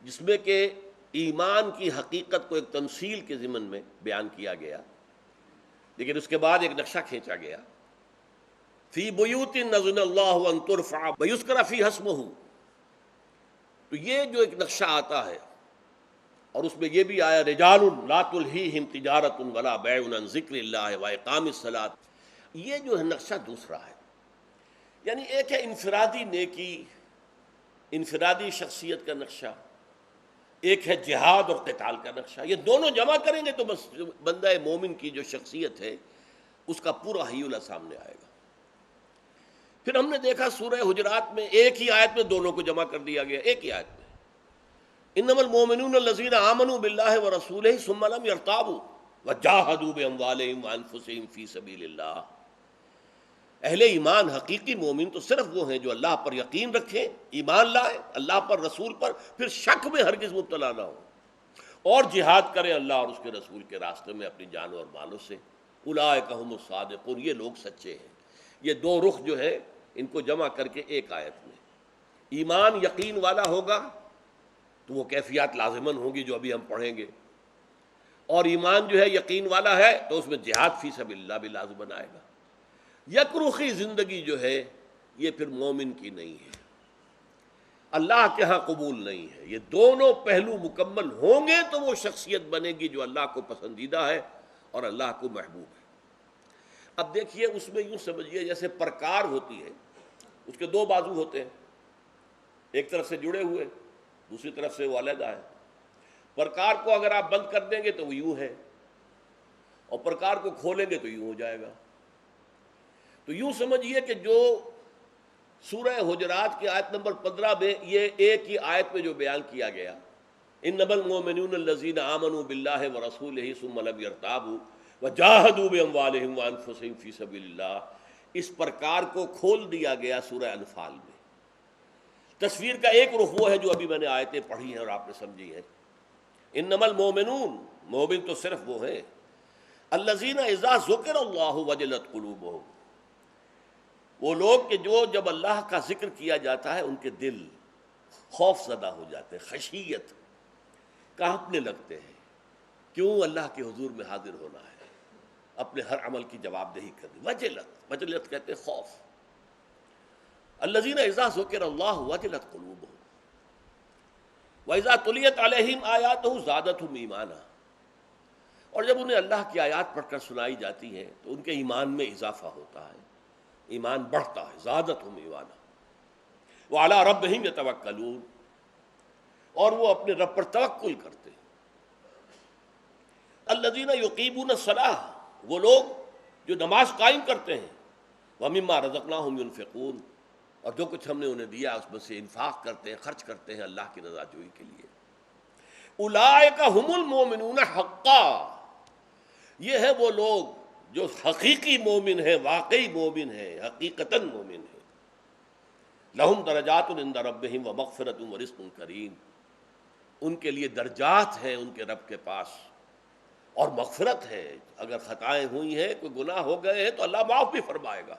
جس میں کہ ایمان کی حقیقت کو ایک تمثیل کے ضمن میں بیان کیا گیا، لیکن اس کے بعد ایک نقشہ کھینچا گیا، فی بیوت نذن اللہ ان ترفع ویذکر فیہا اسمہ۔ تو یہ جو ایک نقشہ آتا ہے، اور اس میں یہ بھی آیا رجال لا تلہیہم تجارۃ ولا بیع عن ذکر اللہ واقام الصلاۃ، یہ جو ہے نقشہ دوسرا ہے۔ یعنی ایک ہے انفرادی نیکی، انفرادی شخصیت کا نقشہ، ایک ہے جہاد اور قتال کا نقشہ۔ یہ دونوں جمع کریں گے تو بس بندہ مومن کی جو شخصیت ہے اس کا پورا حیولہ سامنے آئے گا۔ پھر ہم نے دیکھا سورہ حجرات میں ایک ہی آیت میں دونوں کو جمع کر دیا گیا، ایک ہی آیت میں، انما المؤمنون الذین آمنوا باللہ ورسولہ ثم لم یرتابوا وجاہدوا باموالہم وانفسہم فی سبیل اللہ۔ اہل ایمان حقیقی مومن تو صرف وہ ہیں جو اللہ پر یقین رکھیں، ایمان لائیں اللہ پر، رسول پر، پھر شک میں ہرگز مبتلا نہ ہوں، اور جہاد کریں اللہ اور اس کے رسول کے راستے میں اپنی جانوں اور مالوں سے۔ اولئک هم الصادقون، یہ لوگ سچے ہیں۔ یہ دو رخ جو ہے ان کو جمع کر کے ایک آیت میں، ایمان یقین والا ہوگا تو وہ کیفیات لازماً ہوں گی جو ابھی ہم پڑھیں گے، اور ایمان جو ہے یقین والا ہے تو اس میں جہاد فی سبیل اللہ بھی لازماً آئے گا۔ یک رخی زندگی جو ہے یہ پھر مومن کی نہیں ہے، اللہ کے ہاں قبول نہیں ہے۔ یہ دونوں پہلو مکمل ہوں گے تو وہ شخصیت بنے گی جو اللہ کو پسندیدہ ہے اور اللہ کو محبوب ہے۔ اب دیکھیے اس میں یوں سمجھیے جیسے پرکار ہوتی ہے، اس کے دو بازو ہوتے ہیں، ایک طرف سے جڑے ہوئے، دوسری طرف سے وہ علیحدہ ہے۔ پرکار کو اگر آپ بند کر دیں گے تو وہ یوں ہے، اور پرکار کو کھولیں گے تو یوں ہو جائے گا۔ تو یوں سمجھیے کہ جو سورہ حجرات کی آیت نمبر 15 میں یہ ایک ہی آیت میں جو بیان کیا گیا، انما المؤمنون الذین آمنوا باللہ ورسولہ ثم لم یرتابوا وجاہدوا باموالہم وانفسہم فی سبیل اللہ، اس پرکار کو کھول دیا گیا سورہ انفال میں۔ تصویر کا ایک رخ وہ ہے جو ابھی میں نے آیتیں پڑھی ہیں اور آپ نے سمجھی ہیں، انما المؤمنون، مومن تو صرف وہ ہیں، الذین اذا ذکر اللہ وجلت قلوبہم، وہ لوگ کہ جو جب اللہ کا ذکر کیا جاتا ہے ان کے دل خوف زدہ ہو جاتے ہیں، خشیت، کانپنے لگتے ہیں۔ کیوں؟ اللہ کے حضور میں حاضر ہونا ہے، اپنے ہر عمل کی جواب دہی کرنی۔ وجلت کہتے ہیں خوف۔ الذین اذا ذکر اللہ وجلت قلوبہم وَإِذَا تُلِيَتْ عَلَيْهِمْ آیَاتُهُ زَادَتْهُمْ ایمانا، اور جب انہیں اللہ کی آیات پڑھ کر سنائی جاتی ہیں تو ان کے ایمان میں اضافہ ہوتا ہے، ایمان بڑھتا ہے، زادتہم ایمانا۔ وعلی ربہم یتوکلون، اور وہ اپنے رب پر توکل کرتے ہیں۔ الذین یقیمون الصلاۃ، وہ لوگ جو نماز قائم کرتے ہیں، ومما رزقناہم ینفقون، اور جو کچھ ہم نے انہیں دیا اس میں سے انفاق کرتے ہیں، خرچ کرتے ہیں اللہ کی رضا جوئی کے لیے۔ اولئک ھم المؤمنون حقا، یہ ہے وہ لوگ جو حقیقی مومن ہیں، واقعی مومن ہیں، حقیقتاً مومن ہیں۔ لہم درجات عند ربہم ومغفرۃ ورزق کریم، ان کے لیے درجات ہیں ان کے رب کے پاس اور مغفرت ہے۔ اگر خطائیں ہوئی ہیں، کوئی گناہ ہو گئے ہیں تو اللہ معاف بھی فرمائے گا۔